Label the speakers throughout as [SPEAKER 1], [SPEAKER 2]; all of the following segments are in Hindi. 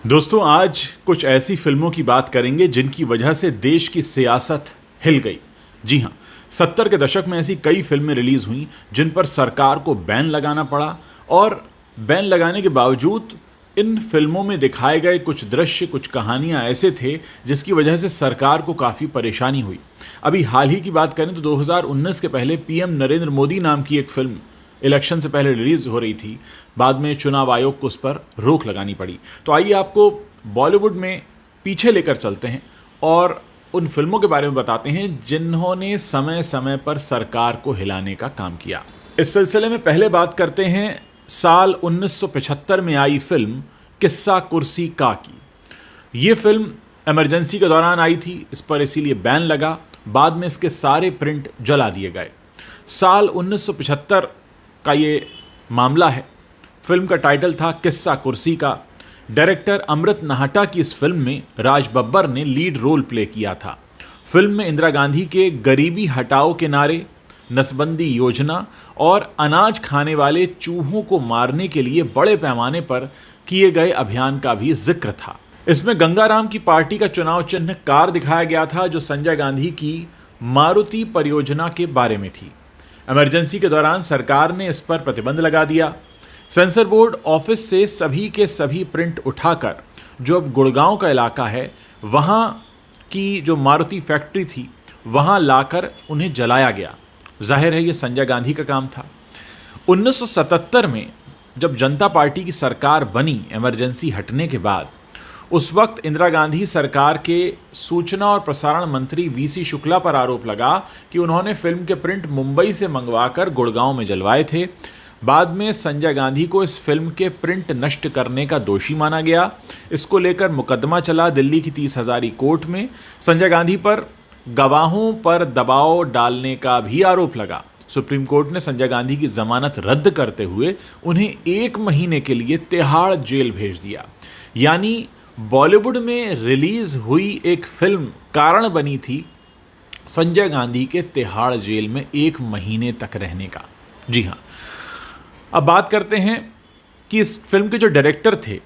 [SPEAKER 1] दोस्तों, आज कुछ ऐसी फिल्मों की बात करेंगे जिनकी वजह से देश की सियासत हिल गई। जी हां, 70 के दशक में ऐसी कई फिल्में रिलीज हुई जिन पर सरकार को बैन लगाना पड़ा और बैन लगाने के बावजूद इन फिल्मों में दिखाए गए कुछ दृश्य, कुछ कहानियां ऐसे थे जिसकी वजह से सरकार को काफ़ी परेशानी हुई। अभी हाल ही की बात करें तो 2019 के पहले पीएम नरेंद्र मोदी नाम की एक फिल्म इलेक्शन से पहले रिलीज हो रही थी। बाद में चुनाव आयोग को उस पर रोक लगानी पड़ी। तो आइए आपको बॉलीवुड में पीछे लेकर चलते हैं और उन फिल्मों के बारे में बताते हैं जिन्होंने समय समय पर सरकार को हिलाने का काम किया। इस सिलसिले में पहले बात करते हैं साल 1975 में आई फिल्म किस्सा कुर्सी का की। ये फिल्म इमरजेंसी के दौरान आई थी, इस पर इसीलिए बैन लगा। बाद में इसके सारे प्रिंट जला दिए गए। साल 1975 का ये मामला है। फिल्म का टाइटल था किस्सा कुर्सी का। डायरेक्टर अमृत नाहटा की इस फिल्म में राज बब्बर ने लीड रोल प्ले किया था। फिल्म में इंदिरा गांधी के गरीबी हटाओ के नारे, नसबंदी योजना और अनाज खाने वाले चूहों को मारने के लिए बड़े पैमाने पर किए गए अभियान का भी जिक्र था। इसमें गंगाराम की पार्टी का चुनाव चिन्ह कार दिखाया गया था जो संजय गांधी की मारुति परियोजना के बारे में थी। इमरजेंसी के दौरान सरकार ने इस पर प्रतिबंध लगा दिया। सेंसर बोर्ड ऑफिस से सभी के सभी प्रिंट उठाकर जो अब गुड़गांव का इलाका है वहाँ की जो मारुति फैक्ट्री थी वहाँ लाकर उन्हें जलाया गया। जाहिर है ये संजय गांधी का काम था। 1977 में जब जनता पार्टी की सरकार बनी इमरजेंसी हटने के बाद, उस वक्त इंदिरा गांधी सरकार के सूचना और प्रसारण मंत्री वीसी शुक्ला पर आरोप लगा कि उन्होंने फिल्म के प्रिंट मुंबई से मंगवाकर गुड़गांव में जलवाए थे। बाद में संजय गांधी को इस फिल्म के प्रिंट नष्ट करने का दोषी माना गया। इसको लेकर मुकदमा चला दिल्ली की 30 हजारी कोर्ट में। संजय गांधी पर गवाहों पर दबाव डालने का भी आरोप लगा। सुप्रीम कोर्ट ने संजय गांधी की जमानत रद्द करते हुए उन्हें 1 महीने के लिए तिहाड़ जेल भेज दिया। यानी बॉलीवुड में रिलीज हुई एक फिल्म कारण बनी थी संजय गांधी के तिहाड़ जेल में 1 महीने तक रहने का। जी हाँ, अब बात करते हैं कि इस फिल्म के जो डायरेक्टर थे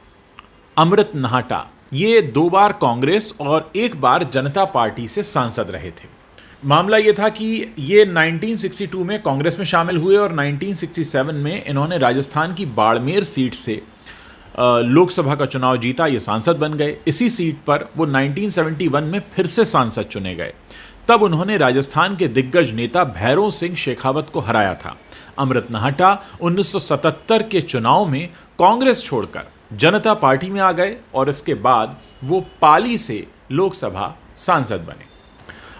[SPEAKER 1] अमृत नाहटा, ये 2 बार कांग्रेस और 1 बार जनता पार्टी से सांसद रहे थे। मामला ये था कि ये 1962 में कांग्रेस में शामिल हुए और 1967 में इन्होंने राजस्थान की बाड़मेर सीट से लोकसभा का चुनाव जीता, ये सांसद बन गए। इसी सीट पर वो 1971 में फिर से सांसद चुने गए। तब उन्होंने राजस्थान के दिग्गज नेता भैरों सिंह शेखावत को हराया था। अमृत नाहटा 1977 के चुनाव में कांग्रेस छोड़कर जनता पार्टी में आ गए और इसके बाद वो पाली से लोकसभा सांसद बने।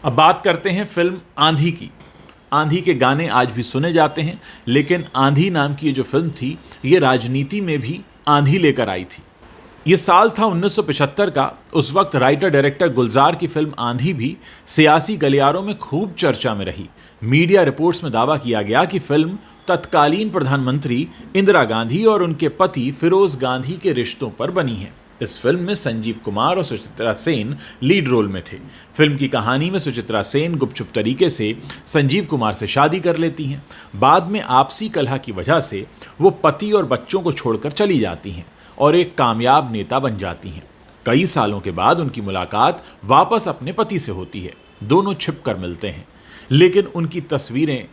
[SPEAKER 1] अब बात करते हैं फिल्म आंधी की। आंधी के गाने आज भी सुने जाते हैं, लेकिन आंधी नाम की ये जो फिल्म थी ये राजनीति में भी आंधी लेकर आई थी। ये साल था 1975 का। उस वक्त राइटर डायरेक्टर गुलजार की फिल्म आंधी भी सियासी गलियारों में खूब चर्चा में रही। मीडिया रिपोर्ट्स में दावा किया गया कि फिल्म तत्कालीन प्रधानमंत्री इंदिरा गांधी और उनके पति फिरोज गांधी के रिश्तों पर बनी है। इस फिल्म में संजीव कुमार और सुचित्रा सेन लीड रोल में थे। फिल्म की कहानी में सुचित्रा सेन गुपचुप तरीके से संजीव कुमार से शादी कर लेती हैं। बाद में आपसी कलह की वजह से वो पति और बच्चों को छोड़कर चली जाती हैं और एक कामयाब नेता बन जाती हैं। कई सालों के बाद उनकी मुलाकात वापस अपने पति से होती है। दोनों छिप कर मिलते हैं, लेकिन उनकी तस्वीरें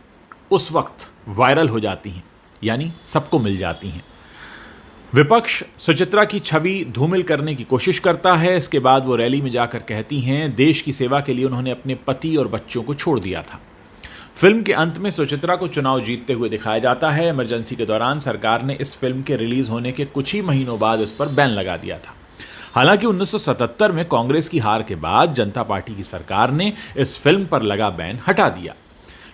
[SPEAKER 1] उस वक्त वायरल हो जाती हैं, यानी सबको मिल जाती हैं। विपक्ष सुचित्रा की छवि धूमिल करने की कोशिश करता है। इसके बाद वो रैली में जाकर कहती हैं देश की सेवा के लिए उन्होंने अपने पति और बच्चों को छोड़ दिया था। फिल्म के अंत में सुचित्रा को चुनाव जीतते हुए दिखाया जाता है। इमरजेंसी के दौरान सरकार ने इस फिल्म के रिलीज होने के कुछ ही महीनों बाद इस पर बैन लगा दिया था। हालांकि 1977 में कांग्रेस की हार के बाद जनता पार्टी की सरकार ने इस फिल्म पर लगा बैन हटा दिया।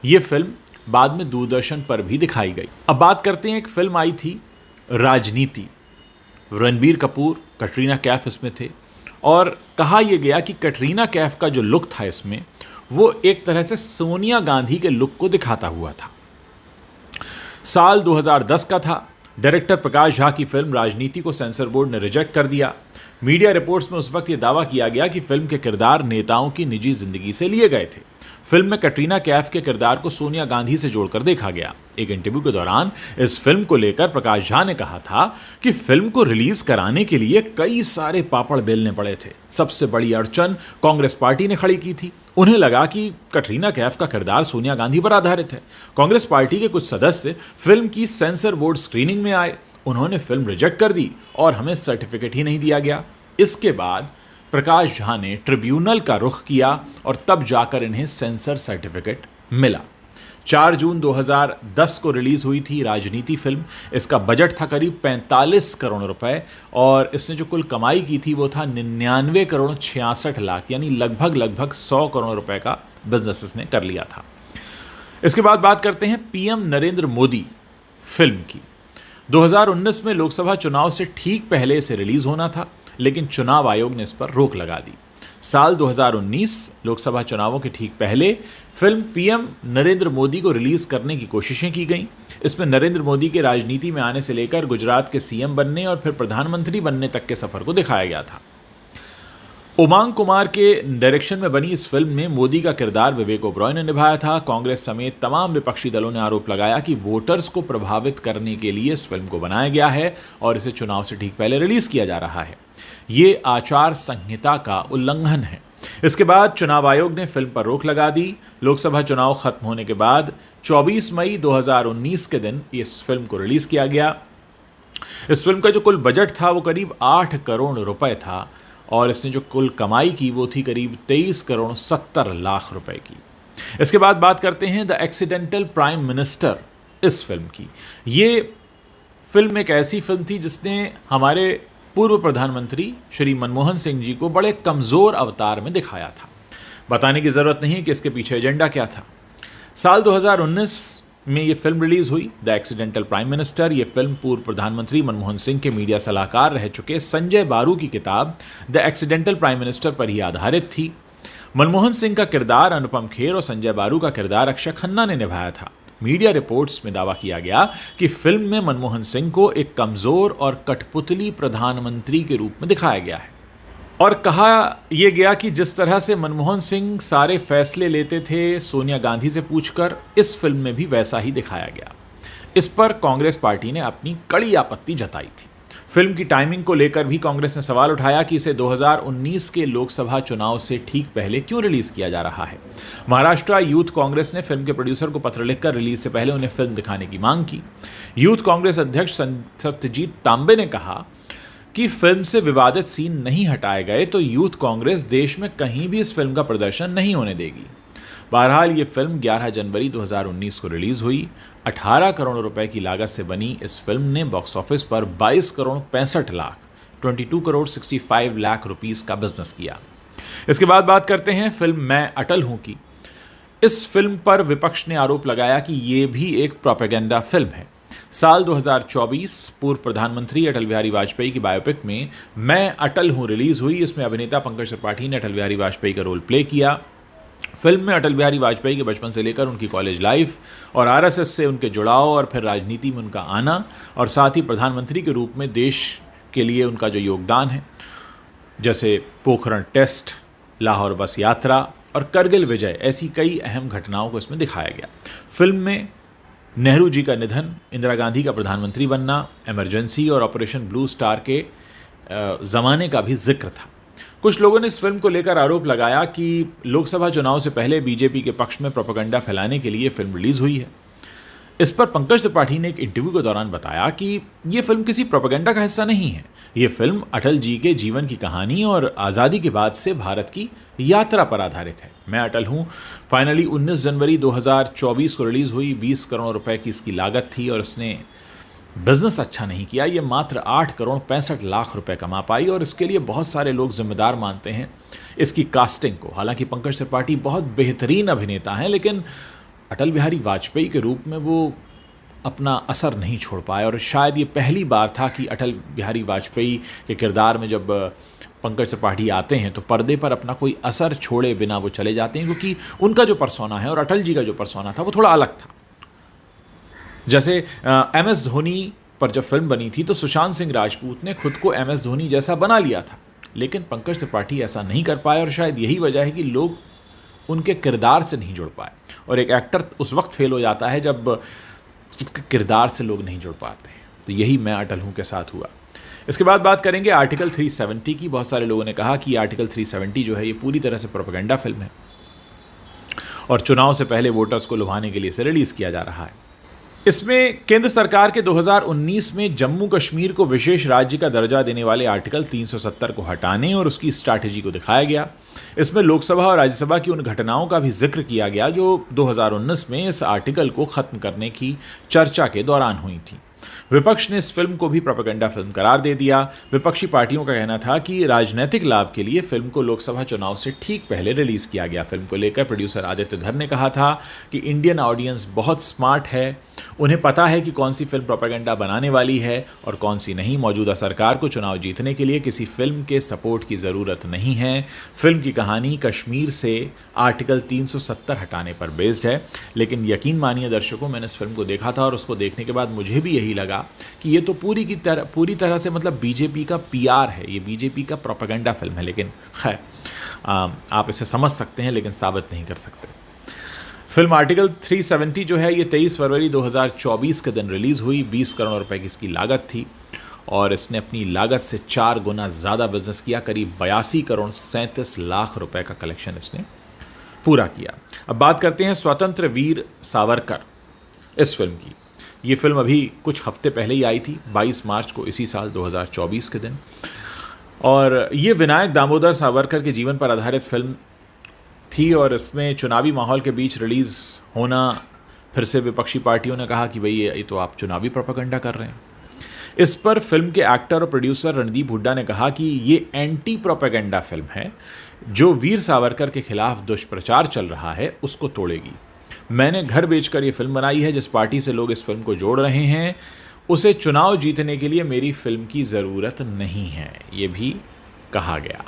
[SPEAKER 1] ये फिल्म बाद में दूरदर्शन पर भी दिखाई गई। अब बात करते हैं, एक फिल्म आई थी राजनीति। रणबीर कपूर, कटरीना कैफ इसमें थे और कहा यह गया कि कटरीना कैफ का जो लुक था इसमें वो एक तरह से सोनिया गांधी के लुक को दिखाता हुआ था। साल 2010 का था। डायरेक्टर प्रकाश झा की फिल्म राजनीति को सेंसर बोर्ड ने रिजेक्ट कर दिया। मीडिया रिपोर्ट्स में उस वक्त ये दावा किया गया कि फिल्म के किरदार नेताओं की निजी जिंदगी से लिए गए थे। फिल्म में कटरीना कैफ के किरदार को सोनिया गांधी से जोड़कर देखा गया। एक इंटरव्यू के दौरान इस फिल्म को लेकर प्रकाश झा ने कहा था कि फिल्म को रिलीज कराने के लिए कई सारे पापड़ बेलने पड़े थे। सबसे बड़ी अड़चन कांग्रेस पार्टी ने खड़ी की थी। उन्हें लगा कि कटरीना कैफ का किरदार सोनिया गांधी पर आधारित है। कांग्रेस पार्टी के कुछ सदस्य फिल्म की सेंसर बोर्ड स्क्रीनिंग में आए। उन्होंने फिल्म रिजेक्ट कर दी और हमें सर्टिफिकेट ही नहीं दिया गया। इसके बाद प्रकाश झा ने ट्रिब्यूनल का रुख किया और तब जाकर इन्हें सेंसर सर्टिफिकेट मिला। 4 जून 2010 को रिलीज हुई थी राजनीति फिल्म। इसका बजट था करीब 45 करोड़ रुपए और इसने जो कुल कमाई की थी वो था 99 करोड़ 66 लाख, यानी लगभग 100 करोड़ रुपए का बिजनेस इसने कर लिया था। इसके बाद बात करते हैं पीएम नरेंद्र मोदी फिल्म की। 2019 में लोकसभा चुनाव से ठीक पहले इसे रिलीज होना था, लेकिन चुनाव आयोग ने इस पर रोक लगा दी। साल 2019 लोकसभा चुनावों के ठीक पहले फिल्म पीएम नरेंद्र मोदी को रिलीज करने की कोशिशें की गईं। इसमें नरेंद्र मोदी के राजनीति में आने से लेकर गुजरात के सीएम बनने और फिर प्रधानमंत्री बनने तक के सफर को दिखाया गया था। उमांग कुमार के डायरेक्शन में बनी इस फिल्म में मोदी का किरदार विवेक ओबरॉय ने निभाया था। कांग्रेस समेत तमाम विपक्षी दलों ने आरोप लगाया कि वोटर्स को प्रभावित करने के लिए इस फिल्म को बनाया गया है और इसे चुनाव से ठीक पहले रिलीज किया जा रहा है। ये आचार संहिता का उल्लंघन है। इसके बाद चुनाव आयोग ने फिल्म पर रोक लगा दी। लोकसभा चुनाव खत्म होने के बाद 24 मई 2019 के दिन इस फिल्म को रिलीज किया गया। इस फिल्म का जो कुल बजट था वो करीब 8 करोड़ रुपए था और इसने जो कुल कमाई की वो थी करीब 23 करोड़ 70 लाख रुपए की। इसके बाद बात करते हैं द एक्सीडेंटल प्राइम मिनिस्टर इस फिल्म की। ये फिल्म एक ऐसी फिल्म थी जिसने हमारे पूर्व प्रधानमंत्री श्री मनमोहन सिंह जी को बड़े कमज़ोर अवतार में दिखाया था। बताने की ज़रूरत नहीं कि इसके पीछे एजेंडा क्या था। साल 2019 में ये फिल्म रिलीज हुई द एक्सीडेंटल प्राइम मिनिस्टर। ये फिल्म पूर्व प्रधानमंत्री मनमोहन सिंह के मीडिया सलाहकार रह चुके संजय बारू की किताब द एक्सीडेंटल प्राइम मिनिस्टर पर ही आधारित थी। मनमोहन सिंह का किरदार अनुपम खेर और संजय बारू का किरदार अक्षय खन्ना ने निभाया था। मीडिया रिपोर्ट्स में दावा किया गया कि फिल्म में मनमोहन सिंह को एक कमजोर और कठपुतली प्रधानमंत्री के रूप में दिखाया गया है और कहा यह गया कि जिस तरह से मनमोहन सिंह सारे फैसले लेते थे सोनिया गांधी से पूछकर, इस फिल्म में भी वैसा ही दिखाया गया। इस पर कांग्रेस पार्टी ने अपनी कड़ी आपत्ति जताई थी। फिल्म की टाइमिंग को लेकर भी कांग्रेस ने सवाल उठाया कि इसे 2019 के लोकसभा चुनाव से ठीक पहले क्यों रिलीज किया जा रहा है। महाराष्ट्र यूथ कांग्रेस ने फिल्म के प्रोड्यूसर को पत्र लिखकर रिलीज से पहले उन्हें फिल्म दिखाने की मांग की। यूथ कांग्रेस अध्यक्ष सत्यजीत तांबे ने कहा कि फिल्म से विवादित सीन नहीं हटाए गए तो यूथ कांग्रेस देश में कहीं भी इस फिल्म का प्रदर्शन नहीं होने देगी। बहरहाल ये फिल्म 11 जनवरी 2019 को रिलीज हुई। 18 करोड़ रुपए की लागत से बनी इस फिल्म ने बॉक्स ऑफिस पर 22 करोड़ 65 लाख 22 करोड़ 65 लाख रुपीस का बिजनेस किया। इसके बाद बात करते हैं फिल्म मैं अटल हूं की। इस फिल्म पर विपक्ष ने आरोप लगाया कि ये भी एक प्रोपेगेंडा फिल्म है। साल 2024 पूर्व प्रधानमंत्री अटल बिहारी वाजपेयी की बायोपिक में मैं अटल हूं रिलीज हुई। इसमें अभिनेता पंकज त्रिपाठी ने अटल बिहारी वाजपेयी का रोल प्ले किया। फिल्म में अटल बिहारी वाजपेयी के बचपन से लेकर उनकी कॉलेज लाइफ और आरएसएस से उनके जुड़ाव और फिर राजनीति में उनका आना और साथ ही प्रधानमंत्री के रूप में देश के लिए उनका जो योगदान है, जैसे पोखरण टेस्ट, लाहौर बस यात्रा और करगिल विजय, ऐसी कई अहम घटनाओं को इसमें दिखाया गया। फिल्म में नेहरू जी का निधन, इंदिरा गांधी का प्रधानमंत्री बनना, इमरजेंसी और ऑपरेशन ब्लू स्टार के ज़माने का भी जिक्र था। कुछ लोगों ने इस फिल्म को लेकर आरोप लगाया कि लोकसभा चुनाव से पहले बीजेपी के पक्ष में प्रोपेगेंडा फैलाने के लिए फिल्म रिलीज हुई है। इस पर पंकज त्रिपाठी ने एक इंटरव्यू के दौरान बताया कि ये फिल्म किसी प्रोपेगेंडा का हिस्सा नहीं है। ये फिल्म अटल जी के जीवन की कहानी और आज़ादी के बाद से भारत की यात्रा पर आधारित है। मैं अटल हूँ फाइनली 19 जनवरी 2024 को रिलीज़ हुई। 20 करोड़ रुपए की इसकी लागत थी और इसने बिजनेस अच्छा नहीं किया। ये मात्र 8 करोड़ 65 लाख रुपए कमा पाई और इसके लिए बहुत सारे लोग जिम्मेदार मानते हैं इसकी कास्टिंग को। हालांकि पंकज त्रिपाठी बहुत बेहतरीन अभिनेता हैं, लेकिन अटल बिहारी वाजपेयी के रूप में वो अपना असर नहीं छोड़ पाए और शायद ये पहली बार था कि अटल बिहारी वाजपेयी के किरदार में जब पंकज त्रिपाठी आते हैं तो पर्दे पर अपना कोई असर छोड़े बिना वो चले जाते हैं, क्योंकि उनका जो पर्सोना है और अटल जी का जो पर्सोना था वो थोड़ा अलग था। जैसे MS धोनी पर जब फिल्म बनी थी तो सुशांत सिंह राजपूत ने खुद को MS धोनी जैसा बना लिया था, लेकिन पंकज त्रिपाठी ऐसा नहीं कर पाए और शायद यही वजह है कि लोग उनके किरदार से नहीं जुड़ पाए। और एक एक्टर उस वक्त फेल हो जाता है जब उसके किरदार से लोग नहीं जुड़ पाते हैं। तो यही मैं अटल हूँ के साथ हुआ। इसके बाद बात करेंगे आर्टिकल 370 की। बहुत सारे लोगों ने कहा कि आर्टिकल 370 जो है ये पूरी तरह से प्रोपेगेंडा फिल्म है और चुनाव से पहले वोटर्स को लुभाने के लिए इसे रिलीज किया जा रहा है। इसमें केंद्र सरकार के 2019 में जम्मू कश्मीर को विशेष राज्य का दर्जा देने वाले आर्टिकल 370 को हटाने और उसकी स्ट्रैटेजी को दिखाया गया। इसमें लोकसभा और राज्यसभा की उन घटनाओं का भी जिक्र किया गया जो 2019 में इस आर्टिकल को खत्म करने की चर्चा के दौरान हुई थी। विपक्ष ने इस फिल्म को भी प्रोपेगेंडा फिल्म करार दे दिया। विपक्षी पार्टियों का कहना था कि राजनीतिक लाभ के लिए फिल्म को लोकसभा चुनाव से ठीक पहले रिलीज किया गया। फिल्म को लेकर प्रोड्यूसर आदित्य धर ने कहा था कि इंडियन ऑडियंस बहुत स्मार्ट है, उन्हें पता है कि कौन सी फिल्म प्रोपेगेंडा बनाने वाली है और कौन सी नहीं। मौजूदा सरकार को चुनाव जीतने के लिए किसी फिल्म के सपोर्ट की ज़रूरत नहीं है। फिल्म की कहानी कश्मीर से आर्टिकल 370 हटाने पर बेस्ड है। लेकिन यकीन मानिए दर्शकों, मैंने इस फिल्म को देखा था और उसको देखने के बाद मुझे भी यही लगा कि ये तो पूरी तरह से मतलब बीजेपी का पीआर है, ये बीजेपी का प्रोपेगेंडा फिल्म है। लेकिन खैर, आप इसे समझ सकते हैं लेकिन साबित नहीं कर सकते। फिल्म आर्टिकल 370 जो है ये 23 फरवरी 2024 के दिन रिलीज़ हुई। 20 करोड़ रुपए की इसकी लागत थी और इसने अपनी लागत से 4 गुना ज़्यादा बिजनेस किया। करीब 82 करोड़ 37 लाख रुपए का कलेक्शन इसने पूरा किया। अब बात करते हैं स्वतंत्र वीर सावरकर इस फिल्म की। ये फिल्म अभी कुछ हफ्ते पहले ही आई थी, 22 मार्च को, इसी साल 2024 के दिन। और ये विनायक दामोदर सावरकर के जीवन पर आधारित फिल्म थी और इसमें चुनावी माहौल के बीच रिलीज़ होना, फिर से विपक्षी पार्टियों ने कहा कि भाई ये तो आप चुनावी प्रोपेगेंडा कर रहे हैं। इस पर फिल्म के एक्टर और प्रोड्यूसर रणदीप हुड्डा ने कहा कि ये एंटी प्रोपेगेंडा फिल्म है जो वीर सावरकर के खिलाफ दुष्प्रचार चल रहा है उसको तोड़ेगी। मैंने घर बेचकर ये फिल्म बनाई है। जिस पार्टी से लोग इस फिल्म को जोड़ रहे हैं उसे चुनाव जीतने के लिए मेरी फिल्म की ज़रूरत नहीं है, ये भी कहा गया।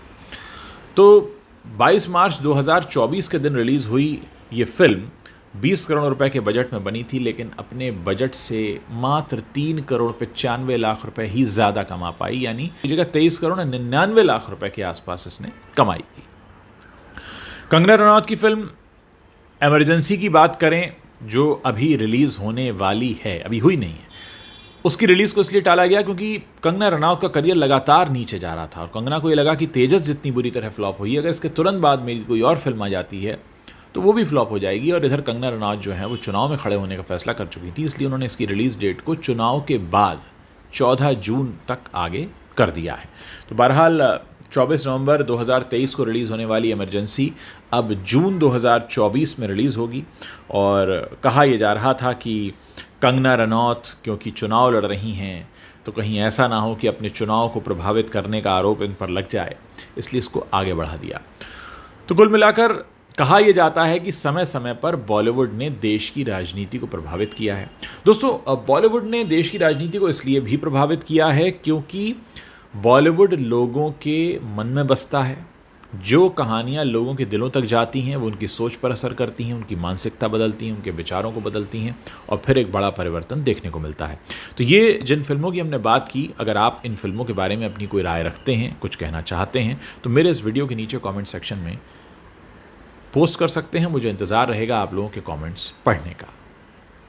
[SPEAKER 1] तो 22 मार्च 2024 के दिन रिलीज़ हुई ये फिल्म 20 करोड़ रुपए के बजट में बनी थी, लेकिन अपने बजट से मात्र 3 करोड़ 95 लाख रुपए ही ज़्यादा कमा पाई। यानी जगह 23 करोड़ 99 लाख रुपए के आसपास इसने कमाई की। कंगना रनौत की फिल्म इमरजेंसी की बात करें, जो अभी रिलीज़ होने वाली है, अभी हुई नहीं है, उसकी रिलीज़ को इसलिए टाला गया क्योंकि कंगना रनौत का करियर लगातार नीचे जा रहा था और कंगना को ये लगा कि तेजस जितनी बुरी तरह फ्लॉप हुई है, अगर इसके तुरंत बाद मेरी कोई और फिल्म आ जाती है तो वो भी फ्लॉप हो जाएगी। और इधर कंगना रनौत जो है वो चुनाव में खड़े होने का फैसला कर चुकी थी, इसलिए उन्होंने इसकी रिलीज़ डेट को चुनाव के बाद 14 जून तक आगे कर दिया है। तो बहरहाल 24 नवंबर 2023 को रिलीज़ होने वाली इमरजेंसी अब जून 2024 में रिलीज़ होगी। और कहा यह जा रहा था कि कंगना रनौत क्योंकि चुनाव लड़ रही हैं तो कहीं ऐसा ना हो कि अपने चुनाव को प्रभावित करने का आरोप इन पर लग जाए, इसलिए इसको आगे बढ़ा दिया। तो कुल मिलाकर कहा यह जाता है कि समय समय पर बॉलीवुड ने देश की राजनीति को प्रभावित किया है। दोस्तों, बॉलीवुड ने देश की राजनीति को इसलिए भी प्रभावित किया है क्योंकि बॉलीवुड लोगों के मन में बसता है। जो कहानियाँ लोगों के दिलों तक जाती हैं वो उनकी सोच पर असर करती हैं, उनकी मानसिकता बदलती हैं, उनके विचारों को बदलती हैं और फिर एक बड़ा परिवर्तन देखने को मिलता है। तो ये जिन फिल्मों की हमने बात की, अगर आप इन फिल्मों के बारे में अपनी कोई राय रखते हैं, कुछ कहना चाहते हैं, तो मेरे इस वीडियो के नीचे कमेंट सेक्शन में पोस्ट कर सकते हैं। मुझे इंतज़ार रहेगा आप लोगों के कमेंट्स पढ़ने का।